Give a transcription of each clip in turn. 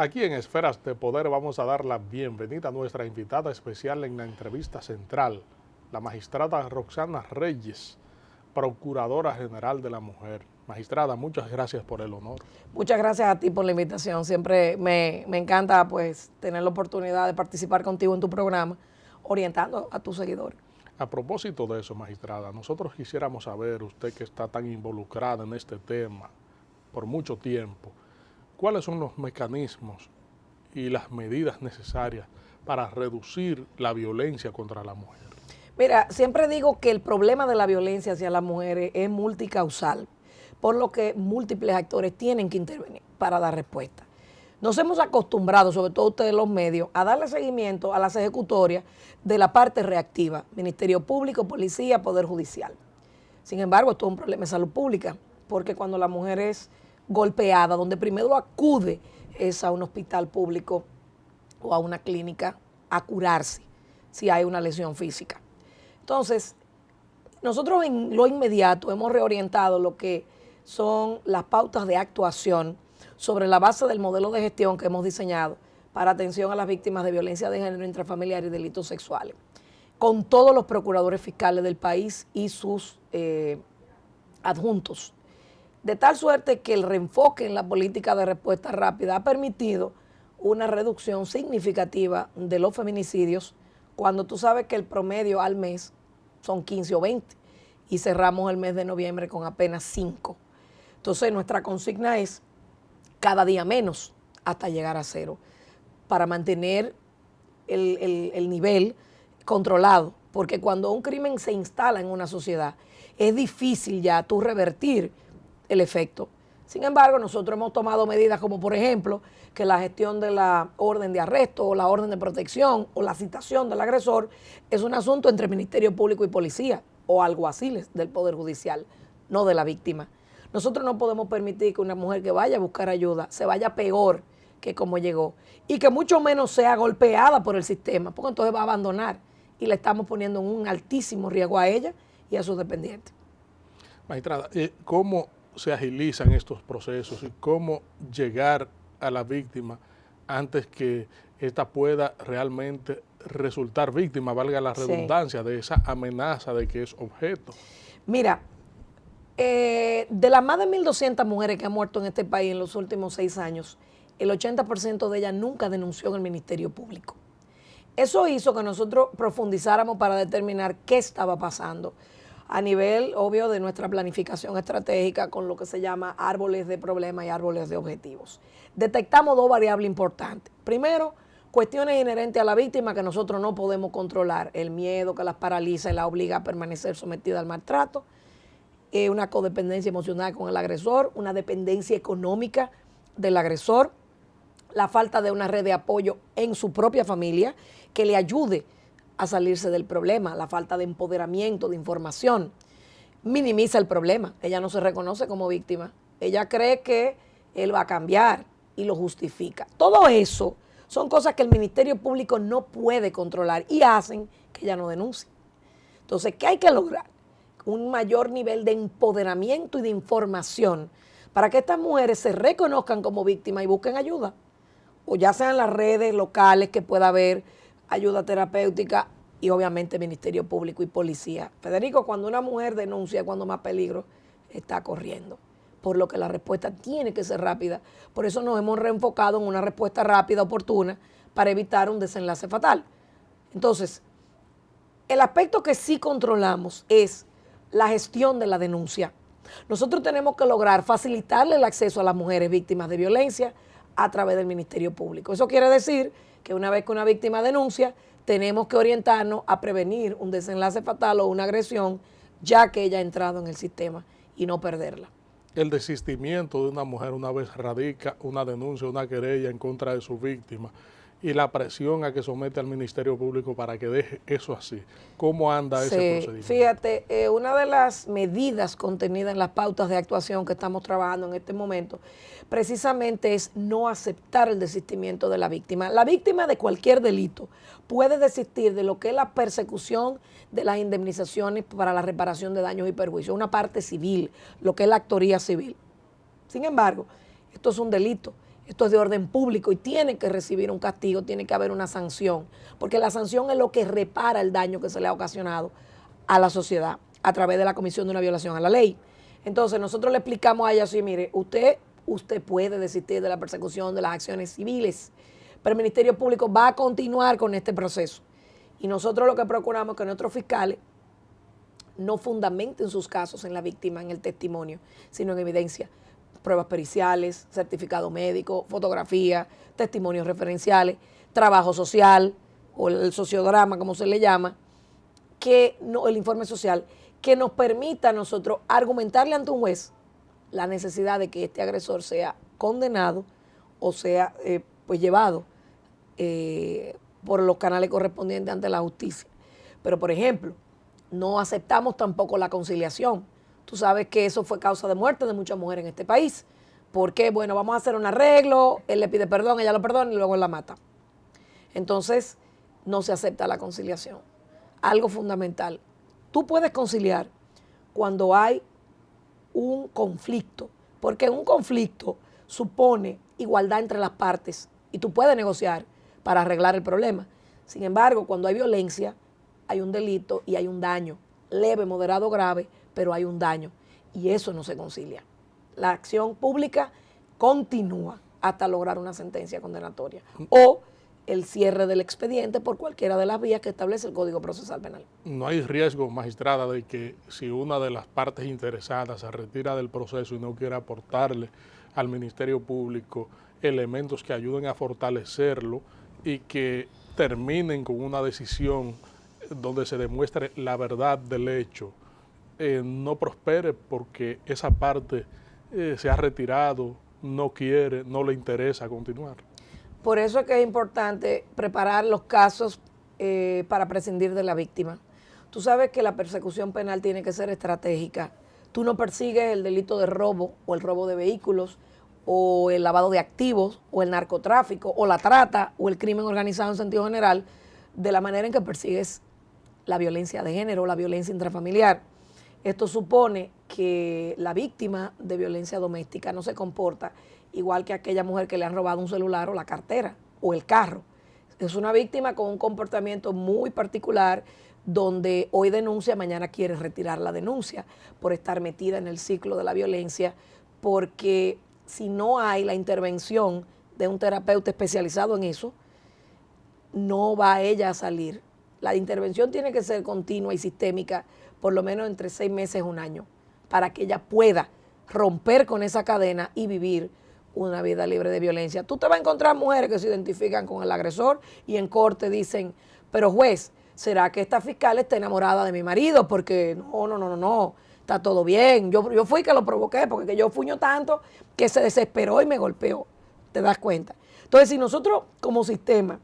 Aquí en Esferas de Poder vamos a dar la bienvenida a nuestra invitada especial en la entrevista central, la magistrada Roxana Reyes, Procuradora General de la Mujer. Magistrada, muchas gracias por el honor. Muchas gracias a ti por la invitación. Siempre me encanta pues tener la oportunidad de participar contigo en tu programa, orientando a tus seguidores. A propósito de eso, magistrada, nosotros quisiéramos saber, usted que está tan involucrada en este tema por mucho tiempo, ¿cuáles son los mecanismos y las medidas necesarias para reducir la violencia contra la mujer? Mira, siempre digo que el problema de la violencia hacia las mujeres es multicausal, por lo que múltiples actores tienen que intervenir para dar respuesta. Nos hemos acostumbrado, sobre todo ustedes los medios, a darle seguimiento a las ejecutorias de la parte reactiva, Ministerio Público, Policía, Poder Judicial. Sin embargo, esto es un problema de salud pública, porque cuando la mujer es golpeada, donde primero acude es a un hospital público o a una clínica a curarse si hay una lesión física. Entonces, nosotros en lo inmediato hemos reorientado lo que son las pautas de actuación sobre la base del modelo de gestión que hemos diseñado para atención a las víctimas de violencia de género intrafamiliar y delitos sexuales, con todos los procuradores fiscales del país y sus adjuntos. De tal suerte que el reenfoque en la política de respuesta rápida ha permitido una reducción significativa de los feminicidios, cuando tú sabes que el promedio al mes son 15 o 20 y cerramos el mes de noviembre con apenas 5. Entonces nuestra consigna es cada día menos hasta llegar a 0 para mantener el nivel controlado, porque cuando un crimen se instala en una sociedad es difícil ya tú revertir el efecto. Sin embargo, nosotros hemos tomado medidas como, por ejemplo, que la gestión de la orden de arresto o la orden de protección o la citación del agresor es un asunto entre Ministerio Público y Policía o alguaciles del Poder Judicial, no de la víctima. Nosotros no podemos permitir que una mujer que vaya a buscar ayuda se vaya peor que como llegó y que mucho menos sea golpeada por el sistema, porque entonces va a abandonar y le estamos poniendo en un altísimo riesgo a ella y a sus dependientes. Magistrada, ¿cómo se agilizan estos procesos y cómo llegar a la víctima antes que ésta pueda realmente resultar víctima, valga la redundancia, de esa amenaza de que es objeto? Mira, de las más de 1.200 mujeres que han muerto en este país en los últimos 6 años, el 80% de ellas nunca denunció en el Ministerio Público. Eso hizo que nosotros profundizáramos para determinar qué estaba pasando a nivel, obvio, de nuestra planificación estratégica con lo que se llama árboles de problemas y árboles de objetivos. Detectamos 2 variables importantes. Primero, cuestiones inherentes a la víctima que nosotros no podemos controlar, el miedo que las paraliza y la obliga a permanecer sometida al maltrato, una codependencia emocional con el agresor, una dependencia económica del agresor, la falta de una red de apoyo en su propia familia que le ayude a salirse del problema, la falta de empoderamiento, de información, minimiza el problema. Ella no se reconoce como víctima. Ella cree que él va a cambiar y lo justifica. Todo eso son cosas que el Ministerio Público no puede controlar y hacen que ella no denuncie. Entonces, ¿qué hay que lograr? Un mayor nivel de empoderamiento y de información para que estas mujeres se reconozcan como víctimas y busquen ayuda. O ya sean las redes locales que pueda haber ayuda terapéutica y obviamente Ministerio Público y Policía. Federico, cuando una mujer denuncia, cuando más peligro está corriendo, por lo que la respuesta tiene que ser rápida. Por eso nos hemos reenfocado en una respuesta rápida, oportuna, para evitar un desenlace fatal. Entonces, el aspecto que sí controlamos es la gestión de la denuncia. Nosotros tenemos que lograr facilitarle el acceso a las mujeres víctimas de violencia a través del Ministerio Público. Eso quiere decir que una vez que una víctima denuncia, tenemos que orientarnos a prevenir un desenlace fatal o una agresión, ya que ella ha entrado en el sistema y no perderla. El desistimiento de una mujer una vez radica una denuncia, una querella en contra de su víctima y la presión a que somete al Ministerio Público para que deje eso así. ¿Cómo anda ese procedimiento? Fíjate, una de las medidas contenidas en las pautas de actuación que estamos trabajando en este momento precisamente es no aceptar el desistimiento de la víctima. La víctima de cualquier delito puede desistir de lo que es la persecución de las indemnizaciones para la reparación de daños y perjuicios, una parte civil, lo que es la actoría civil. Sin embargo, esto es un delito. Esto es de orden público y tiene que recibir un castigo, tiene que haber una sanción, porque la sanción es lo que repara el daño que se le ha ocasionado a la sociedad a través de la comisión de una violación a la ley. Entonces nosotros le explicamos a ella así, mire, usted puede desistir de la persecución de las acciones civiles, pero el Ministerio Público va a continuar con este proceso. Y nosotros lo que procuramos es que nuestros fiscales no fundamenten sus casos en la víctima, en el testimonio, sino en evidencia. Pruebas periciales, certificado médico, fotografía, testimonios referenciales, trabajo social o el sociodrama, como se le llama, el informe social, que nos permita a nosotros argumentarle ante un juez la necesidad de que este agresor sea condenado o sea pues llevado por los canales correspondientes ante la justicia. Pero, por ejemplo, no aceptamos tampoco la conciliación. Tú sabes que eso fue causa de muerte de muchas mujeres en este país. Porque, bueno, vamos a hacer un arreglo, él le pide perdón, ella lo perdona y luego él la mata. Entonces, no se acepta la conciliación. Algo fundamental. Tú puedes conciliar cuando hay un conflicto, porque un conflicto supone igualdad entre las partes y tú puedes negociar para arreglar el problema. Sin embargo, cuando hay violencia, hay un delito y hay un daño, leve, moderado, grave, pero hay un daño y eso no se concilia. La acción pública continúa hasta lograr una sentencia condenatoria o el cierre del expediente por cualquiera de las vías que establece el Código Procesal Penal. No hay riesgo, magistrada, de que si una de las partes interesadas se retira del proceso y no quiere aportarle al Ministerio Público elementos que ayuden a fortalecerlo y que terminen con una decisión donde se demuestre la verdad del hecho, no prospere porque esa parte se ha retirado, no quiere, no le interesa continuar? Por eso es que es importante preparar los casos para prescindir de la víctima. Tú sabes que la persecución penal tiene que ser estratégica. Tú no persigues el delito de robo o el robo de vehículos o el lavado de activos o el narcotráfico o la trata o el crimen organizado en sentido general de la manera en que persigues la violencia de género o la violencia intrafamiliar. Esto supone que la víctima de violencia doméstica no se comporta igual que aquella mujer que le han robado un celular o la cartera o el carro. Es una víctima con un comportamiento muy particular donde hoy denuncia, mañana quiere retirar la denuncia por estar metida en el ciclo de la violencia, porque si no hay la intervención de un terapeuta especializado en eso, no va ella a salir. La intervención tiene que ser continua y sistémica, por lo menos entre 6 meses, 1 año, para que ella pueda romper con esa cadena y vivir una vida libre de violencia. Tú te vas a encontrar mujeres que se identifican con el agresor y en corte dicen, pero juez, ¿será que esta fiscal está enamorada de mi marido? Porque no, está todo bien. Yo fui que lo provoqué porque yo fuño tanto que se desesperó y me golpeó. ¿Te das cuenta? Entonces, si nosotros como sistema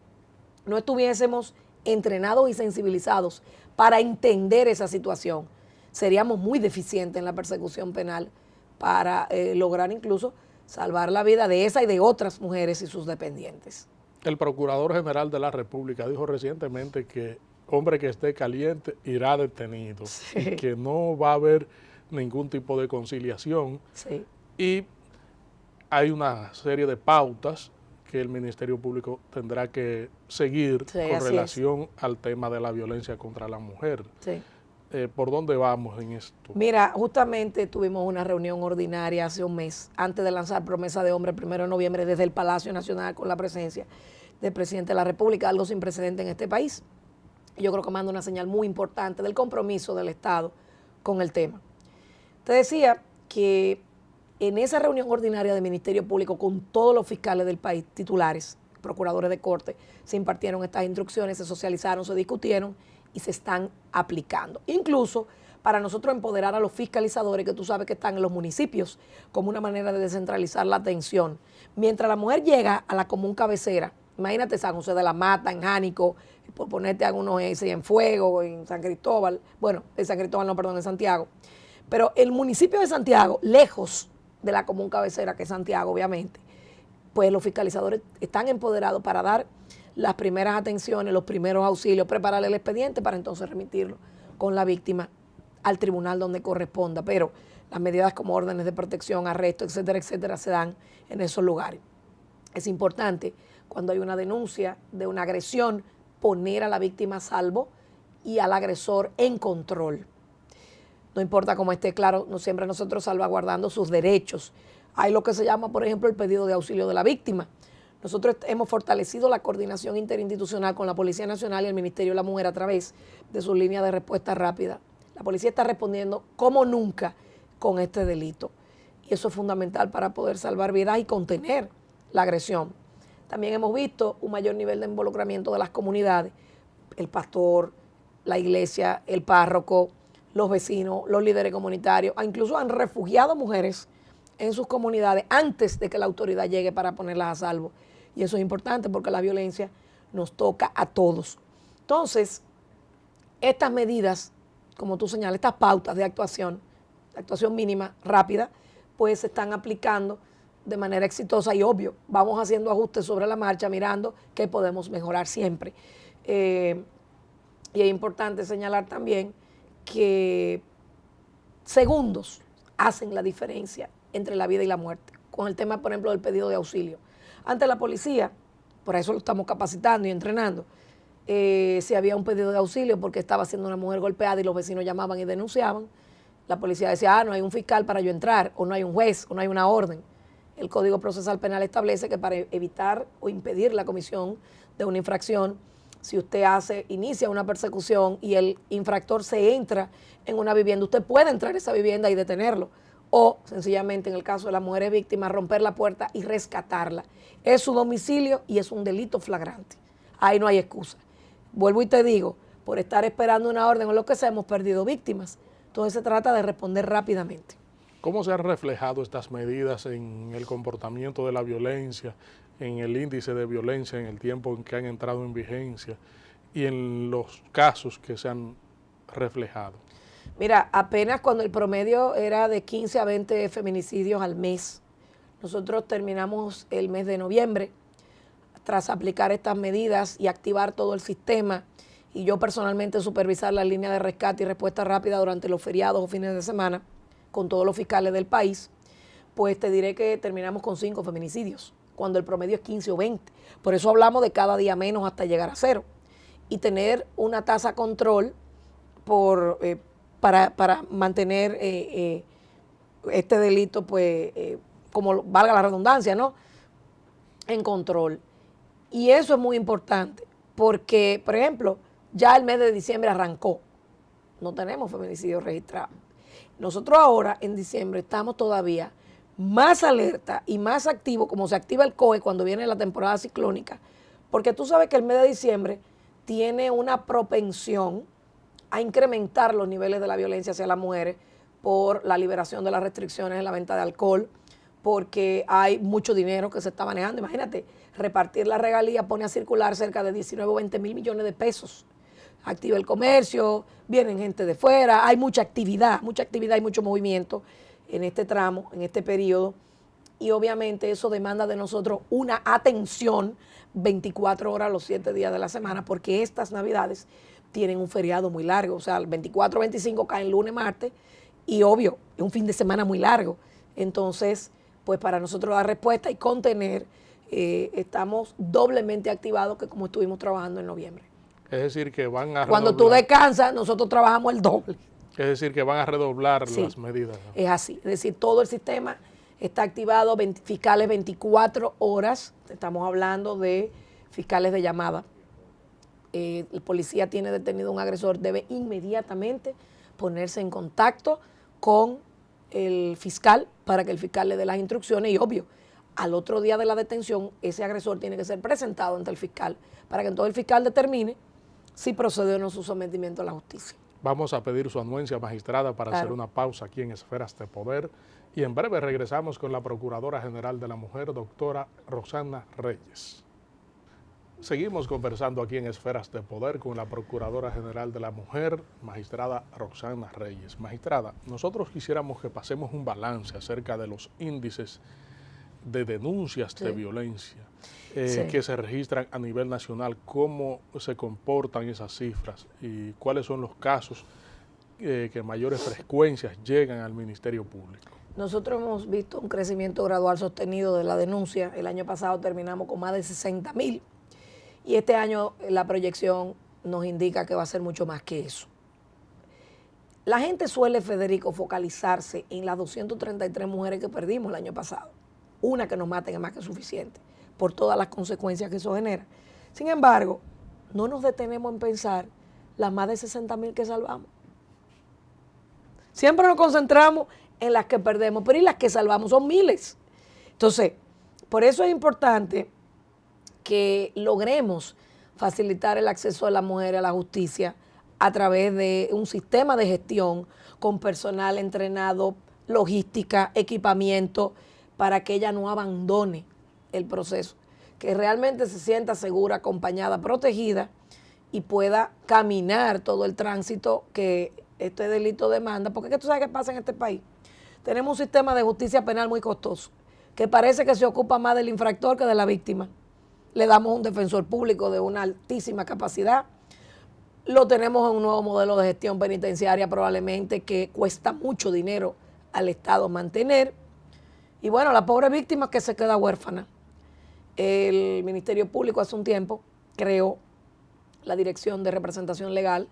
no estuviésemos entrenados y sensibilizados para entender esa situación, seríamos muy deficientes en la persecución penal para lograr incluso salvar la vida de esa y de otras mujeres y sus dependientes. El Procurador General de la República dijo recientemente que hombre que esté caliente irá detenido, sí, y que no va a haber ningún tipo de conciliación. Sí. Y hay una serie de pautas que el Ministerio Público tendrá que seguir, sí, con relación al tema de la violencia contra la mujer. Sí. ¿Por dónde vamos en esto? Mira, justamente tuvimos una reunión ordinaria hace un mes, antes de lanzar Promesa de Hombre, 1 de noviembre, desde el Palacio Nacional, con la presencia del presidente de la República, algo sin precedente en este país. Yo creo que manda una señal muy importante del compromiso del Estado con el tema. Te decía que en esa reunión ordinaria del Ministerio Público con todos los fiscales del país, titulares, procuradores de corte, se impartieron estas instrucciones, se socializaron, se discutieron y se están aplicando. Incluso para nosotros empoderar a los fiscalizadores que tú sabes que están en los municipios como una manera de descentralizar la atención. Mientras la mujer llega a la común cabecera, imagínate San José de la Mata, en Jánico, por ponerte algunos en Fuego, en San Cristóbal, bueno, en San Cristóbal no, perdón, en Santiago. Pero el municipio de Santiago, lejos de la común cabecera, que es Santiago, obviamente, pues los fiscalizadores están empoderados para dar las primeras atenciones, los primeros auxilios, prepararle el expediente para entonces remitirlo con la víctima al tribunal donde corresponda. Pero las medidas como órdenes de protección, arresto, etcétera, etcétera, se dan en esos lugares. Es importante, cuando hay una denuncia de una agresión, poner a la víctima a salvo y al agresor en control. No importa cómo esté, claro, no siempre nosotros salvaguardando sus derechos. Hay lo que se llama, por ejemplo, el pedido de auxilio de la víctima. Nosotros hemos fortalecido la coordinación interinstitucional con la Policía Nacional y el Ministerio de la Mujer a través de su línea de respuesta rápida. La policía está respondiendo como nunca con este delito. Y eso es fundamental para poder salvar vidas y contener la agresión. También hemos visto un mayor nivel de involucramiento de las comunidades, el pastor, la iglesia, el párroco, los vecinos, los líderes comunitarios, incluso han refugiado mujeres en sus comunidades antes de que la autoridad llegue para ponerlas a salvo. Y eso es importante porque la violencia nos toca a todos. Entonces, estas medidas, como tú señalas, estas pautas de actuación mínima, rápida, pues se están aplicando de manera exitosa y obvio, vamos haciendo ajustes sobre la marcha, mirando qué podemos mejorar siempre. Y es importante señalar también que segundos hacen la diferencia entre la vida y la muerte, con el tema, por ejemplo, del pedido de auxilio. Ante la policía, por eso lo estamos capacitando y entrenando, si había un pedido de auxilio porque estaba siendo una mujer golpeada y los vecinos llamaban y denunciaban, la policía decía, no hay un fiscal para yo entrar, o no hay un juez, o no hay una orden. El Código Procesal Penal establece que para evitar o impedir la comisión de una infracción, si usted inicia una persecución y el infractor se entra en una vivienda, usted puede entrar a esa vivienda y detenerlo. O sencillamente, en el caso de las mujeres víctimas, romper la puerta y rescatarla. Es su domicilio y es un delito flagrante. Ahí no hay excusa. Vuelvo y te digo, por estar esperando una orden o lo que sea, hemos perdido víctimas. Entonces se trata de responder rápidamente. ¿Cómo se han reflejado estas medidas en el comportamiento de la violencia, en el índice de violencia en el tiempo en que han entrado en vigencia y en los casos que se han reflejado? Mira, apenas cuando el promedio era de 15 a 20 feminicidios al mes, nosotros terminamos el mes de noviembre tras aplicar estas medidas y activar todo el sistema y yo personalmente supervisar la línea de rescate y respuesta rápida durante los feriados o fines de semana con todos los fiscales del país, pues te diré que terminamos con 5 feminicidios, cuando el promedio es 15 o 20. Por eso hablamos de cada día menos hasta llegar a 0. Y tener una tasa control para mantener este delito, pues, como valga la redundancia, ¿no?, en control. Y eso es muy importante, porque, por ejemplo, ya el mes de diciembre arrancó. No tenemos feminicidios registrados. Nosotros ahora, en diciembre, estamos todavía más alerta y más activos, como se activa el COE cuando viene la temporada ciclónica, porque tú sabes que el mes de diciembre tiene una propensión a incrementar los niveles de la violencia hacia las mujeres por la liberación de las restricciones en la venta de alcohol, porque hay mucho dinero que se está manejando. Imagínate, repartir la regalía pone a circular cerca de 19 o 20 mil millones de pesos. Activa el comercio, vienen gente de fuera, hay mucha actividad y mucho movimiento en este tramo, en este periodo. Y obviamente eso demanda de nosotros una atención 24 horas los 7 días de la semana, porque estas navidades tienen un feriado muy largo. O sea, el 24, 25 caen lunes, martes, y obvio, es un fin de semana muy largo. Entonces, pues para nosotros dar respuesta y contener, estamos doblemente activados que como estuvimos trabajando en noviembre. Es decir, que van a redoblar. Cuando tú descansas, nosotros trabajamos el doble. Es decir, que van a redoblar Sí, las medidas, ¿no? Es así. Es decir, todo el sistema está activado, fiscales 24 horas. Estamos hablando de fiscales de llamada. El policía tiene detenido a un agresor, debe inmediatamente ponerse en contacto con el fiscal para que el fiscal le dé las instrucciones y obvio, al otro día de la detención, ese agresor tiene que ser presentado ante el fiscal para que entonces el fiscal determine si procede o no su sometimiento a la justicia. Vamos a pedir su anuencia, magistrada, para hacer una pausa aquí en Esferas de Poder y en breve regresamos con la Procuradora General de la Mujer, doctora Roxana Reyes. Seguimos conversando aquí en Esferas de Poder con la Procuradora General de la Mujer, magistrada Roxana Reyes. Magistrada, nosotros quisiéramos que pasemos un balance acerca de los índices de denuncias de violencia que se registran a nivel nacional, cómo se comportan esas cifras y cuáles son los casos que mayores frecuencias llegan al Ministerio Público. Nosotros hemos visto un crecimiento gradual sostenido de la denuncia. El año pasado terminamos con más de 60,000 y este año la proyección nos indica que va a ser mucho más que eso. La gente suele, Federico, focalizarse en las 233 mujeres que perdimos el año pasado. Una que nos maten es más que suficiente, por todas las consecuencias que eso genera. Sin embargo, no nos detenemos en pensar las más de 60,000 que salvamos. Siempre nos concentramos en las que perdemos, pero y las que salvamos son miles. Entonces, por eso es importante que logremos facilitar el acceso de la mujer a la justicia a través de un sistema de gestión con personal entrenado, logística, equipamiento, para que ella no abandone el proceso, que realmente se sienta segura, acompañada, protegida y pueda caminar todo el tránsito que este delito demanda, porque es que tú sabes qué pasa en este país. Tenemos un sistema de justicia penal muy costoso, que parece que se ocupa más del infractor que de la víctima. Le damos un defensor público de una altísima capacidad, lo tenemos en un nuevo modelo de gestión penitenciaria probablemente que cuesta mucho dinero al Estado mantener, y bueno, la pobre víctima que se queda huérfana. El Ministerio Público hace un tiempo creó la Dirección de Representación Legal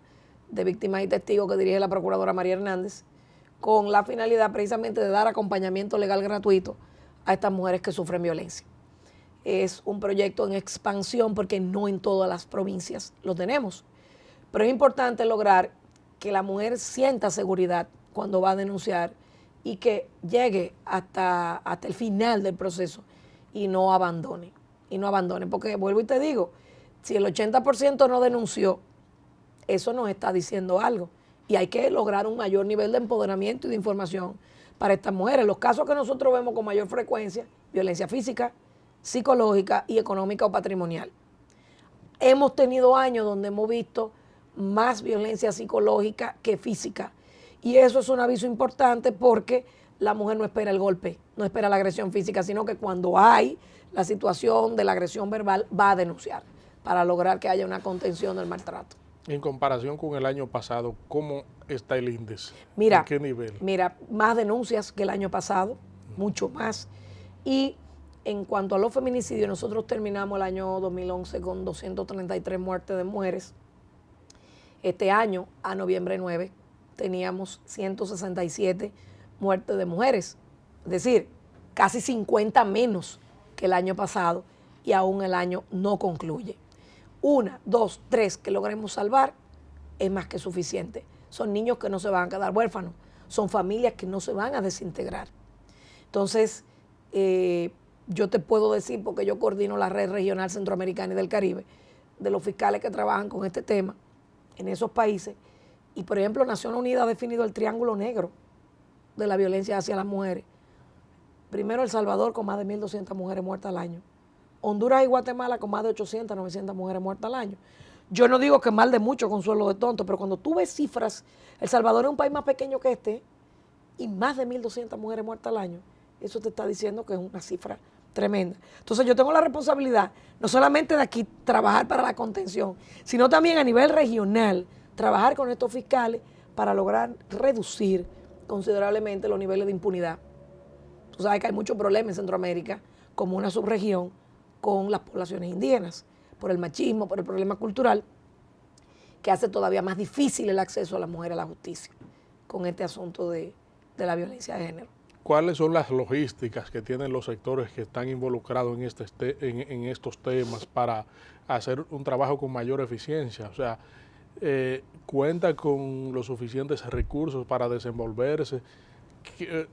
de Víctimas y Testigos que dirige la Procuradora María Hernández, con la finalidad precisamente de dar acompañamiento legal gratuito a estas mujeres que sufren violencia. Es un proyecto en expansión porque no en todas las provincias lo tenemos, pero es importante lograr que la mujer sienta seguridad cuando va a denunciar y que llegue hasta el final del proceso y no abandone, porque vuelvo y te digo, si el 80% no denunció, eso nos está diciendo algo y hay que lograr un mayor nivel de empoderamiento y de información para estas mujeres. Los casos que nosotros vemos con mayor frecuencia, violencia física, psicológica y económica o patrimonial. Hemos tenido años donde hemos visto más violencia psicológica que física y eso es un aviso importante porque la mujer no espera el golpe, no espera la agresión física, sino que cuando hay la situación de la agresión verbal va a denunciar para lograr que haya una contención del maltrato. En comparación con el año pasado, ¿cómo está el índice? Mira, ¿En qué nivel? Mira, más denuncias que el año pasado, mucho más. Y en cuanto a los feminicidios, nosotros terminamos el año 2011 con 233 muertes de mujeres. Este año, a noviembre 9, teníamos 167 muertes de mujeres. Es decir, casi 50 menos que el año pasado y aún el año no concluye. 1, 2, 3 que logremos salvar es más que suficiente. Son niños que no se van a quedar huérfanos, son familias que no se van a desintegrar. Entonces, yo te puedo decir, porque yo coordino la red regional centroamericana y del Caribe, de los fiscales que trabajan con este tema en esos países, y por ejemplo, Naciones Unidas ha definido el triángulo negro de la violencia hacia las mujeres. Primero El Salvador con más de 1.200 mujeres muertas al año. Honduras y Guatemala con más de 800, 900 mujeres muertas al año. Yo no digo que mal de mucho, consuelo de tonto, pero cuando tú ves cifras, El Salvador es un país más pequeño que este y más de 1.200 mujeres muertas al año. Eso te está diciendo que es una cifra tremenda. Entonces yo tengo la responsabilidad, no solamente de aquí trabajar para la contención, sino también a nivel regional, trabajar con estos fiscales para lograr reducir considerablemente los niveles de impunidad. Tú sabes que hay muchos problemas en Centroamérica, como una subregión, con las poblaciones indígenas, por el machismo, por el problema cultural, que hace todavía más difícil el acceso a la mujer a la justicia con este asunto de la violencia de género. ¿Cuáles son las logísticas que tienen los sectores que están involucrados en estos temas para hacer un trabajo con mayor eficiencia? O sea, ¿cuenta con los suficientes recursos para desenvolverse?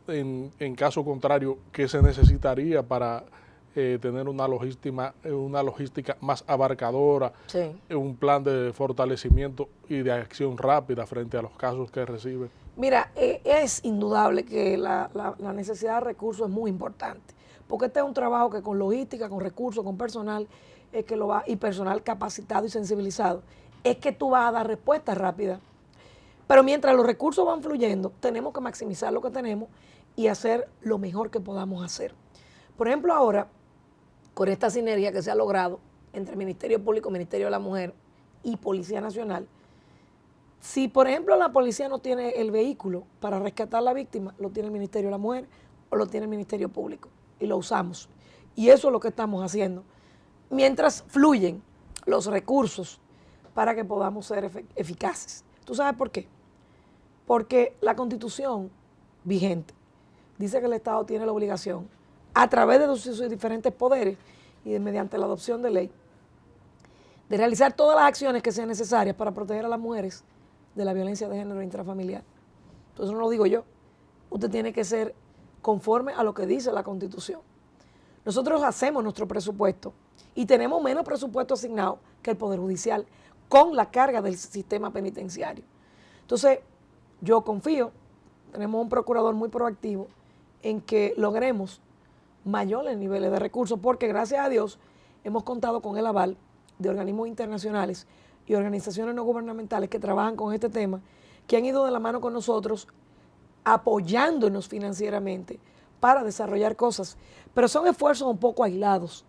En caso contrario, ¿qué se necesitaría para tener una logística más abarcadora, Sí. un plan de fortalecimiento y de acción rápida frente a los casos que reciben? Mira, es indudable que la necesidad de recursos es muy importante, porque este es un trabajo que con logística, con recursos, con personal, es que y personal capacitado y sensibilizado, es que tú vas a dar respuestas rápidas. Pero mientras los recursos van fluyendo, tenemos que maximizar lo que tenemos y hacer lo mejor que podamos hacer. Por ejemplo, ahora, con esta sinergia que se ha logrado entre el Ministerio Público, Ministerio de la Mujer y Policía Nacional, Si, por ejemplo, la policía no tiene el vehículo para rescatar a la víctima, lo tiene el Ministerio de la Mujer o lo tiene el Ministerio Público y lo usamos. Y eso es lo que estamos haciendo. Mientras fluyen los recursos para que podamos ser eficaces. ¿Tú sabes por qué? Porque la Constitución vigente dice que el Estado tiene la obligación, a través de sus diferentes poderes y mediante la adopción de ley, de realizar todas las acciones que sean necesarias para proteger a las mujeres de la violencia de género intrafamiliar. Entonces no lo digo yo. Usted tiene que ser conforme a lo que dice la Constitución. Nosotros hacemos nuestro presupuesto y tenemos menos presupuesto asignado que el Poder Judicial con la carga del sistema penitenciario. Entonces, yo confío, tenemos un procurador muy proactivo en que logremos mayores niveles de recursos porque gracias a Dios hemos contado con el aval de organismos internacionales y organizaciones no gubernamentales que trabajan con este tema, que han ido de la mano con nosotros apoyándonos financieramente para desarrollar cosas. Pero son esfuerzos un poco aislados,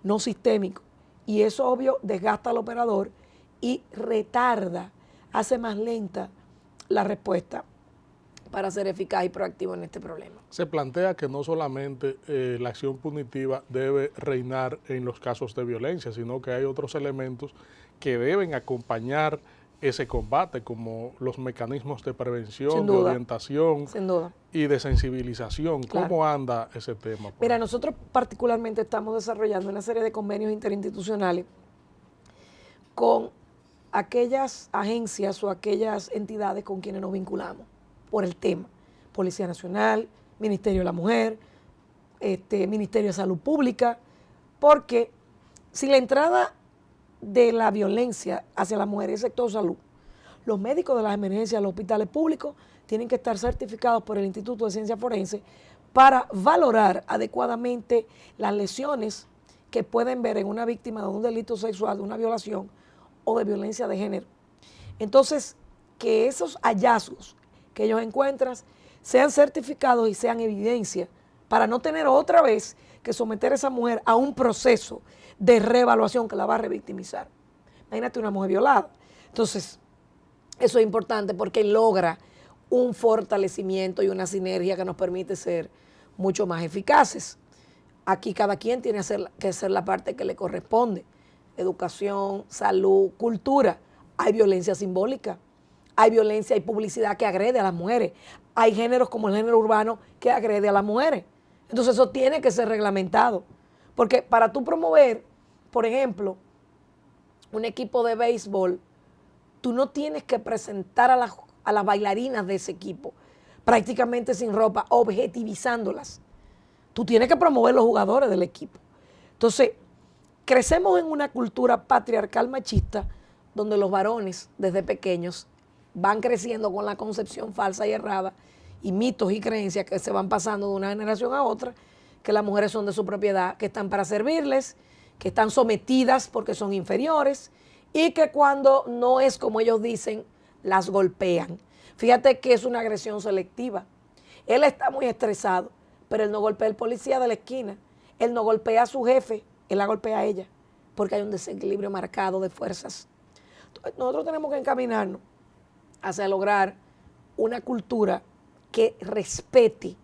no sistémicos. Y eso, obvio, desgasta al operador y retarda, hace más lenta la respuesta para ser eficaz y proactivo en este problema. Se plantea que no solamente la acción punitiva debe reinar en los casos de violencia, sino que hay otros elementos que deben acompañar ese combate, como los mecanismos de prevención, de orientación y de sensibilización. Claro. ¿Cómo anda ese tema? Mira, nosotros particularmente estamos desarrollando una serie de convenios interinstitucionales con aquellas agencias o aquellas entidades con quienes nos vinculamos por el tema. Policía Nacional, Ministerio de la Mujer, Ministerio de Salud Pública, porque si la entrada de la violencia hacia la mujer y el sector salud, los médicos de las emergencias de los hospitales públicos tienen que estar certificados por el Instituto de Ciencia Forense para valorar adecuadamente las lesiones que pueden ver en una víctima de un delito sexual, de una violación o de violencia de género. Entonces, que esos hallazgos que ellos encuentran sean certificados y sean evidencia para no tener otra vez que someter a esa mujer a un proceso de reevaluación que la va a revictimizar. Imagínate una mujer violada. Entonces, eso es importante porque logra un fortalecimiento y una sinergia que nos permite ser mucho más eficaces. Aquí cada quien tiene que hacer la parte que le corresponde. Educación, salud, cultura. Hay violencia simbólica, hay violencia y publicidad que agrede a las mujeres. Hay géneros como el género urbano que agrede a las mujeres. Entonces eso tiene que ser reglamentado. Porque para tú promover, por ejemplo, un equipo de béisbol, tú no tienes que presentar a las bailarinas de ese equipo prácticamente sin ropa, objetivizándolas. Tú tienes que promover los jugadores del equipo. Entonces, crecemos en una cultura patriarcal machista donde los varones desde pequeños van creciendo con la concepción falsa y errada y mitos y creencias que se van pasando de una generación a otra, que las mujeres son de su propiedad, que están para servirles, que están sometidas porque son inferiores y que cuando no es como ellos dicen, las golpean. Fíjate que es una agresión selectiva. Él está muy estresado, pero él no golpea al policía de la esquina, él no golpea a su jefe, él la golpea a ella, porque hay un desequilibrio marcado de fuerzas. Entonces, nosotros tenemos que encaminarnos hacia lograr una cultura que respete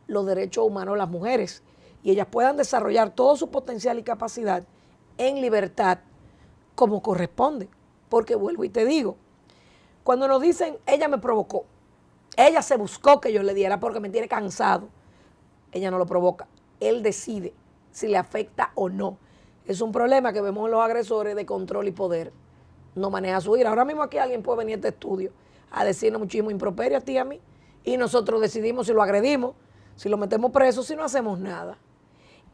los derechos humanos de las mujeres y ellas puedan desarrollar todo su potencial y capacidad en libertad como corresponde. Porque vuelvo y te digo, cuando nos dicen, ella me provocó, ella se buscó que yo le diera porque me tiene cansado, ella no lo provoca, él decide si le afecta o no. Es un problema que vemos en los agresores de control y poder. No maneja su ira. Ahora mismo aquí alguien puede venir a este estudio a decirnos muchísimo improperio a ti y a mí y nosotros decidimos si lo agredimos, si lo metemos preso, si no hacemos nada.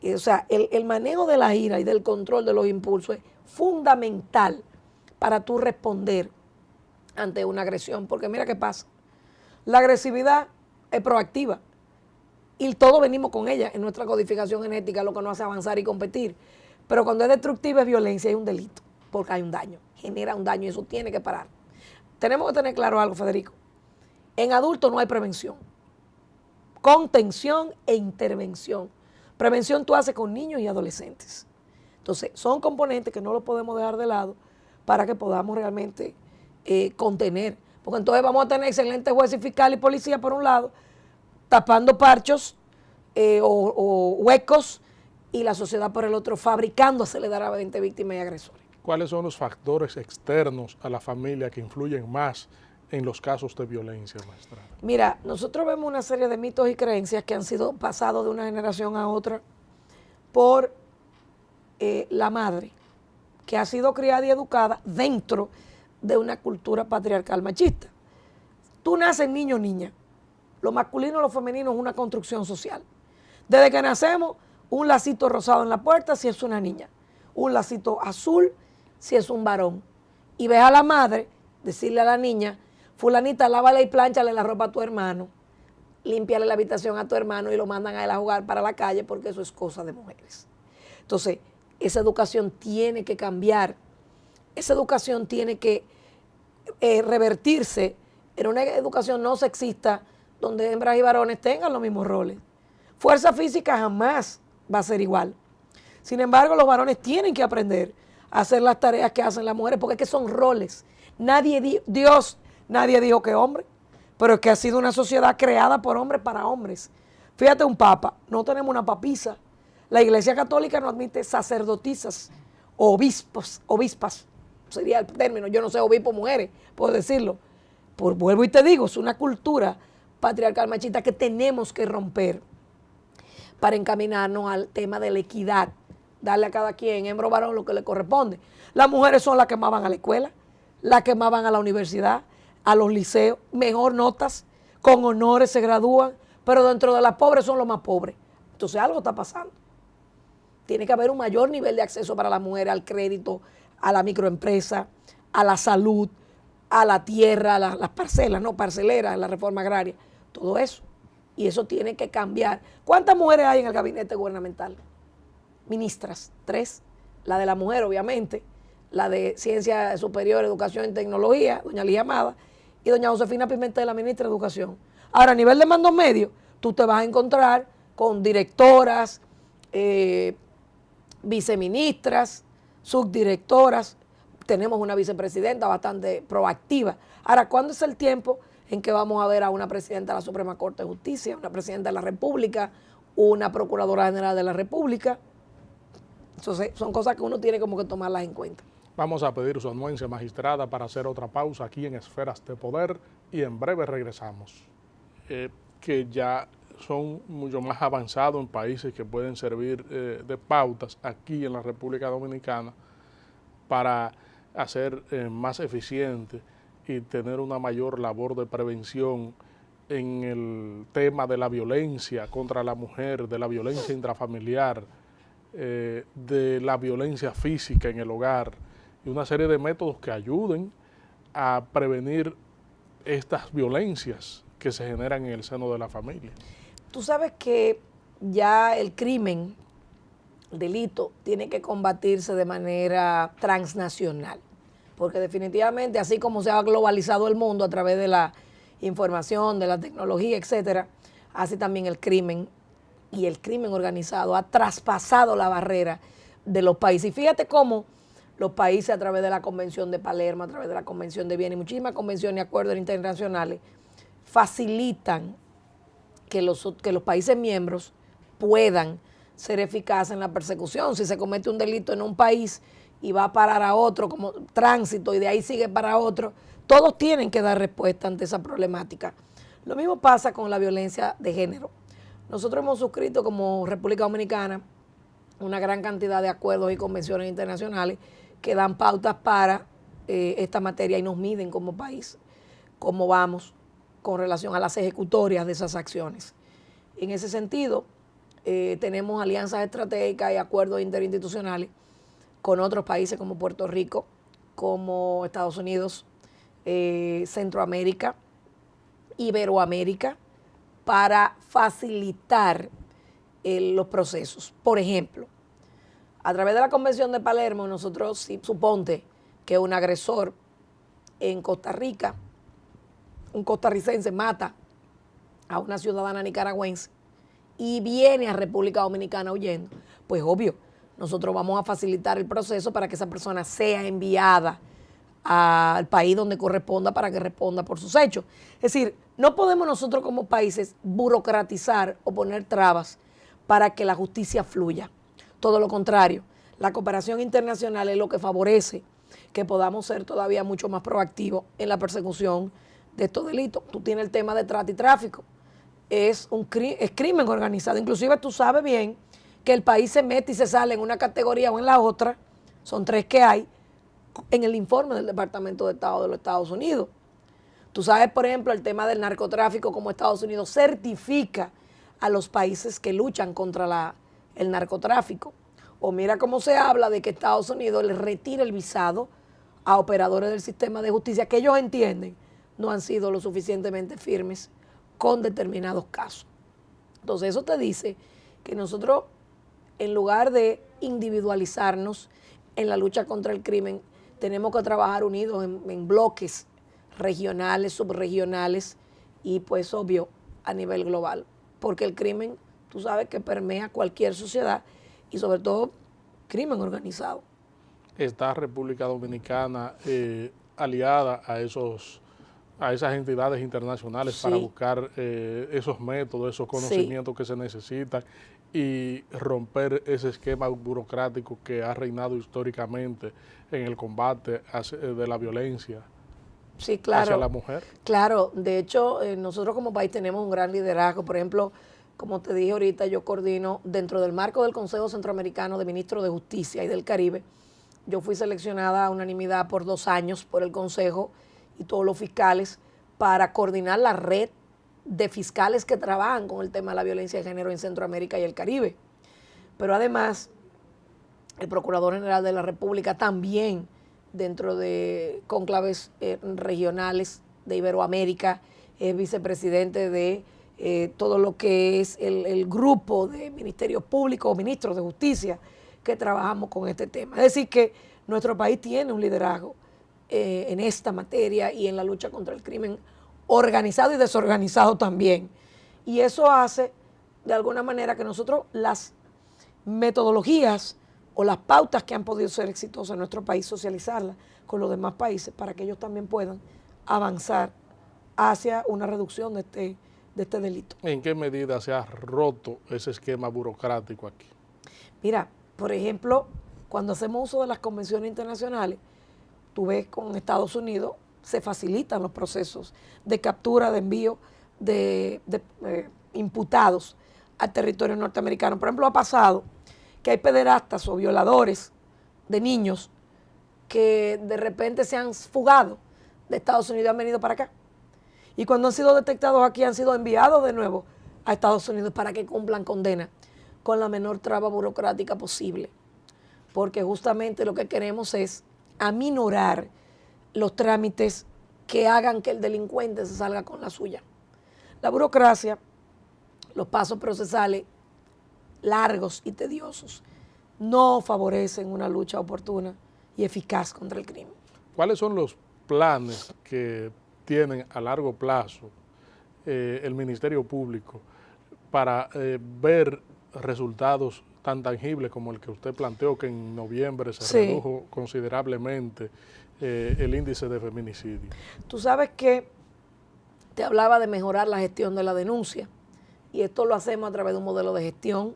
Y, o sea, el manejo de la ira y del control de los impulsos es fundamental para tú responder ante una agresión, porque mira qué pasa. La agresividad es proactiva y todos venimos con ella en nuestra codificación genética, lo que nos hace avanzar y competir. Pero cuando es destructiva es violencia, es un delito, porque hay un daño, genera un daño y eso tiene que parar. Tenemos que tener claro algo, Federico. En adultos no hay prevención. Contención e intervención. Prevención tú haces con niños y adolescentes. Entonces, son componentes que no los podemos dejar de lado para que podamos realmente contener. Porque entonces vamos a tener excelentes jueces, fiscal y policía por un lado, tapando parchos o huecos, y la sociedad por el otro fabricando aceleradamente víctimas y agresores. ¿Cuáles son los factores externos a la familia que influyen más en los casos de violencia, maestra? Mira, nosotros vemos una serie de mitos y creencias que han sido pasados de una generación a otra por la madre, que ha sido criada y educada dentro de una cultura patriarcal machista. Tú naces niño o niña. Lo masculino o lo femenino es una construcción social. Desde que nacemos, un lacito rosado en la puerta si es una niña, un lacito azul si es un varón. Y ves a la madre decirle a la niña, fulanita, lávale y plánchale la ropa a tu hermano, límpiale la habitación a tu hermano, y lo mandan a él a jugar para la calle porque eso es cosa de mujeres. Entonces, esa educación tiene que cambiar, esa educación tiene que revertirse en una educación no sexista donde hembras y varones tengan los mismos roles. Fuerza física jamás va a ser igual. Sin embargo, los varones tienen que aprender a hacer las tareas que hacen las mujeres, porque es que son roles. Nadie dijo que hombre, pero es que ha sido una sociedad creada por hombres para hombres. Fíjate, un papa, no tenemos una papisa. La Iglesia Católica no admite sacerdotisas o obispas, sería el término, yo no sé, obispo mujeres, puedo decirlo. Vuelvo y te digo, es una cultura patriarcal machista que tenemos que romper para encaminarnos al tema de la equidad, darle a cada quien, hembra o varón, lo que le corresponde. Las mujeres son las que más van a la escuela, las que más van a la universidad, a los liceos, mejor notas, con honores se gradúan, pero dentro de las pobres son los más pobres. Entonces algo está pasando. Tiene que haber un mayor nivel de acceso para las mujeres al crédito, a la microempresa, a la salud, a la tierra, a las parcelas, no parceleras, la reforma agraria, todo eso. Y eso tiene que cambiar. ¿Cuántas mujeres hay en el gabinete gubernamental? Ministras, 3. La de la mujer, obviamente, la de Ciencia Superior, Educación y Tecnología, doña Ligia Amada, y doña Josefina Pimentel, la ministra de Educación. Ahora, a nivel de mandos medios, tú te vas a encontrar con directoras, viceministras, subdirectoras. Tenemos una vicepresidenta bastante proactiva. Ahora, ¿cuándo es el tiempo en que vamos a ver a una presidenta de la Suprema Corte de Justicia, una presidenta de la República, una procuradora general de la República? Entonces, son cosas que uno tiene como que tomarlas en cuenta. Vamos a pedir su anuencia, magistrada, para hacer otra pausa aquí en Esferas de Poder, y en breve regresamos. Que ya son mucho más avanzados en países que pueden servir de pautas aquí en la República Dominicana para hacer más eficiente y tener una mayor labor de prevención en el tema de la violencia contra la mujer, de la violencia intrafamiliar, de la violencia física en el hogar, y una serie de métodos que ayuden a prevenir estas violencias que se generan en el seno de la familia. Tú sabes que ya el crimen, el delito, tiene que combatirse de manera transnacional, porque definitivamente, así como se ha globalizado el mundo a través de la información, de la tecnología, etcétera, así también el crimen y el crimen organizado ha traspasado la barrera de los países. Y fíjate cómo los países, a través de la Convención de Palermo, a través de la Convención de Viena y muchísimas convenciones y acuerdos internacionales, facilitan que los países miembros puedan ser eficaces en la persecución. Si se comete un delito en un país y va a parar a otro como tránsito y de ahí sigue para otro, todos tienen que dar respuesta ante esa problemática. Lo mismo pasa con la violencia de género. Nosotros hemos suscrito como República Dominicana una gran cantidad de acuerdos y convenciones internacionales que dan pautas para esta materia y nos miden como país cómo vamos con relación a las ejecutorias de esas acciones. En ese sentido, tenemos alianzas estratégicas y acuerdos interinstitucionales con otros países como Puerto Rico, como Estados Unidos, Centroamérica, Iberoamérica, para facilitar los procesos. Por ejemplo, a través de la Convención de Palermo, nosotros, si suponte que un agresor en Costa Rica, un costarricense mata a una ciudadana nicaragüense y viene a República Dominicana huyendo, pues obvio, nosotros vamos a facilitar el proceso para que esa persona sea enviada al país donde corresponda para que responda por sus hechos. Es decir, no podemos nosotros como países burocratizar o poner trabas para que la justicia fluya. Todo lo contrario, la cooperación internacional es lo que favorece que podamos ser todavía mucho más proactivos en la persecución de estos delitos. Tú tienes el tema de trata y tráfico. Es crimen organizado. Inclusive tú sabes bien que el país se mete y se sale en una categoría o en la otra, son 3 que hay, en el informe del Departamento de Estado de los Estados Unidos. Tú sabes, por ejemplo, el tema del narcotráfico, como Estados Unidos certifica a los países que luchan contra el narcotráfico. O mira cómo se habla de que Estados Unidos le retira el visado a operadores del sistema de justicia que ellos entienden no han sido lo suficientemente firmes con determinados casos. Entonces eso te dice que nosotros, en lugar de individualizarnos en la lucha contra el crimen, tenemos que trabajar unidos en bloques regionales, subregionales y pues obvio a nivel global. Porque el crimen, tú sabes que permea cualquier sociedad y sobre todo crimen organizado. ¿Está República Dominicana aliada a esas entidades internacionales para buscar esos métodos, esos conocimientos que se necesitan y romper ese esquema burocrático que ha reinado históricamente en el combate de la violencia hacia la mujer? Claro, de hecho, nosotros como país tenemos un gran liderazgo. Por ejemplo, como te dije ahorita, yo coordino dentro del marco del Consejo Centroamericano de Ministros de Justicia y del Caribe. Yo fui seleccionada a unanimidad por 2 años por el Consejo y todos los fiscales para coordinar la red de fiscales que trabajan con el tema de la violencia de género en Centroamérica y el Caribe. Pero además, el Procurador General de la República también, dentro de cónclaves regionales de Iberoamérica, es vicepresidente de todo lo que es el grupo de ministerios públicos o ministros de justicia que trabajamos con este tema. Es decir, que nuestro país tiene un liderazgo en esta materia y en la lucha contra el crimen organizado y desorganizado también. Y eso hace, de alguna manera, que nosotros las metodologías o las pautas que han podido ser exitosas en nuestro país, socializarlas con los demás países para que ellos también puedan avanzar hacia una reducción de este delito. ¿En qué medida se ha roto ese esquema burocrático aquí? Mira, por ejemplo, cuando hacemos uso de las convenciones internacionales, tú ves con Estados Unidos se facilitan los procesos de captura, de envío de imputados al territorio norteamericano. Por ejemplo, ha pasado que hay pederastas o violadores de niños que de repente se han fugado de Estados Unidos y han venido para acá. Y cuando han sido detectados aquí, han sido enviados de nuevo a Estados Unidos para que cumplan condena con la menor traba burocrática posible. Porque justamente lo que queremos es aminorar los trámites que hagan que el delincuente se salga con la suya. La burocracia, los pasos procesales largos y tediosos, no favorecen una lucha oportuna y eficaz contra el crimen. ¿Cuáles son los planes que tienen a largo plazo el Ministerio Público para ver resultados tan tangibles como el que usted planteó, que en noviembre se redujo considerablemente el índice de feminicidio? Tú sabes que te hablaba de mejorar la gestión de la denuncia y esto lo hacemos a través de un modelo de gestión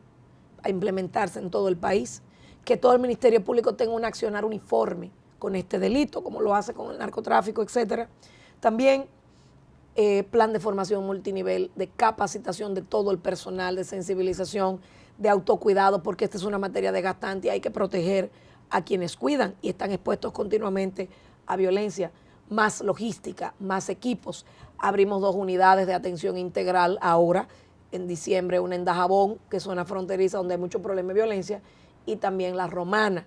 a implementarse en todo el país, que todo el Ministerio Público tenga un accionar uniforme con este delito, como lo hace con el narcotráfico, etcétera. También plan de formación multinivel, de capacitación de todo el personal, de sensibilización, de autocuidado, porque esta es una materia desgastante y hay que proteger a quienes cuidan y están expuestos continuamente a violencia. Más logística, más equipos. Abrimos 2 unidades de atención integral ahora, en diciembre, una en Dajabón, que es zona fronteriza donde hay mucho problema de violencia, y también la Romana.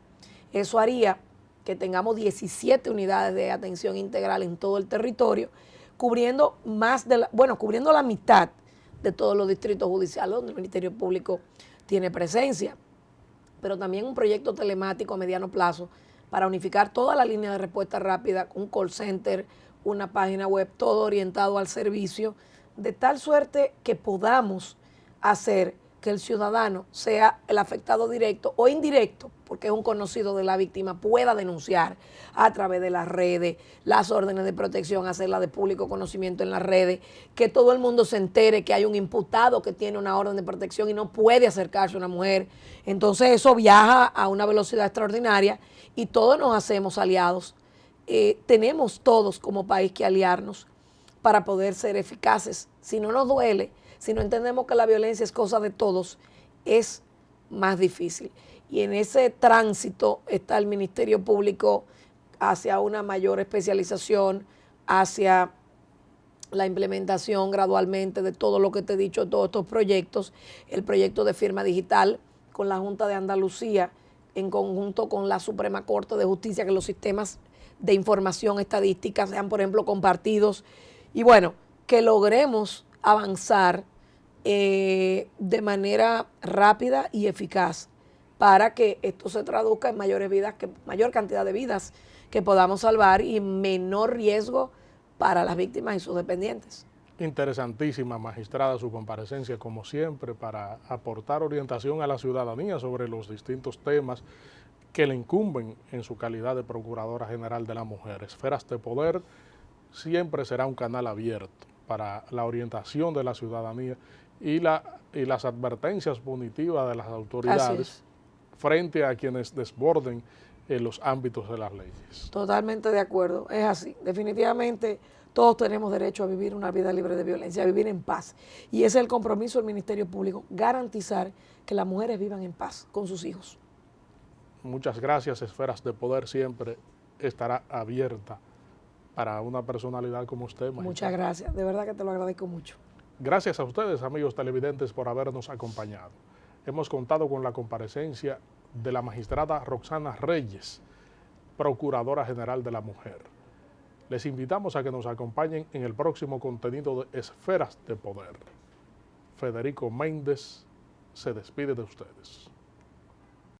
Eso haría que tengamos 17 unidades de atención integral en todo el territorio, cubriendo cubriendo la mitad de todos los distritos judiciales donde el Ministerio Público tiene presencia, pero también un proyecto telemático a mediano plazo para unificar toda la línea de respuesta rápida, un call center, una página web, todo orientado al servicio, de tal suerte que podamos hacer que el ciudadano, sea el afectado directo o indirecto, porque es un conocido de la víctima, pueda denunciar a través de las redes, las órdenes de protección, hacerla de público conocimiento en las redes, que todo el mundo se entere que hay un imputado que tiene una orden de protección y no puede acercarse a una mujer. Entonces eso viaja a una velocidad extraordinaria y todos nos hacemos aliados. Tenemos todos como país que aliarnos para poder ser eficaces. Si no nos duele, si no entendemos que la violencia es cosa de todos, es más difícil. Y en ese tránsito está el Ministerio Público hacia una mayor especialización, hacia la implementación gradualmente de todo lo que te he dicho, todos estos proyectos, el proyecto de firma digital con la Junta de Andalucía, en conjunto con la Suprema Corte de Justicia, que los sistemas de información estadística sean, por ejemplo, compartidos. Y bueno, que logremos avanzar de manera rápida y eficaz para que esto se traduzca en mayores vidas, mayor cantidad de vidas que podamos salvar y menor riesgo para las víctimas y sus dependientes. Interesantísima, magistrada, su comparecencia, como siempre, para aportar orientación a la ciudadanía sobre los distintos temas que le incumben en su calidad de Procuradora General de la Mujer. Esferas de Poder siempre será un canal abierto para la orientación de la ciudadanía y las advertencias punitivas de las autoridades frente a quienes desborden en los ámbitos de las leyes. Totalmente de acuerdo, es así. Definitivamente todos tenemos derecho a vivir una vida libre de violencia, a vivir en paz. Y ese es el compromiso del Ministerio Público, garantizar que las mujeres vivan en paz con sus hijos. Muchas gracias. Esferas de Poder siempre estará abierta para una personalidad como usted, magistrada. Muchas gracias, de verdad que te lo agradezco mucho. Gracias a ustedes, amigos televidentes, por habernos acompañado. Hemos contado con la comparecencia de la magistrada Roxana Reyes, Procuradora General de la Mujer. Les invitamos a que nos acompañen en el próximo contenido de Esferas de Poder. Federico Méndez se despide de ustedes.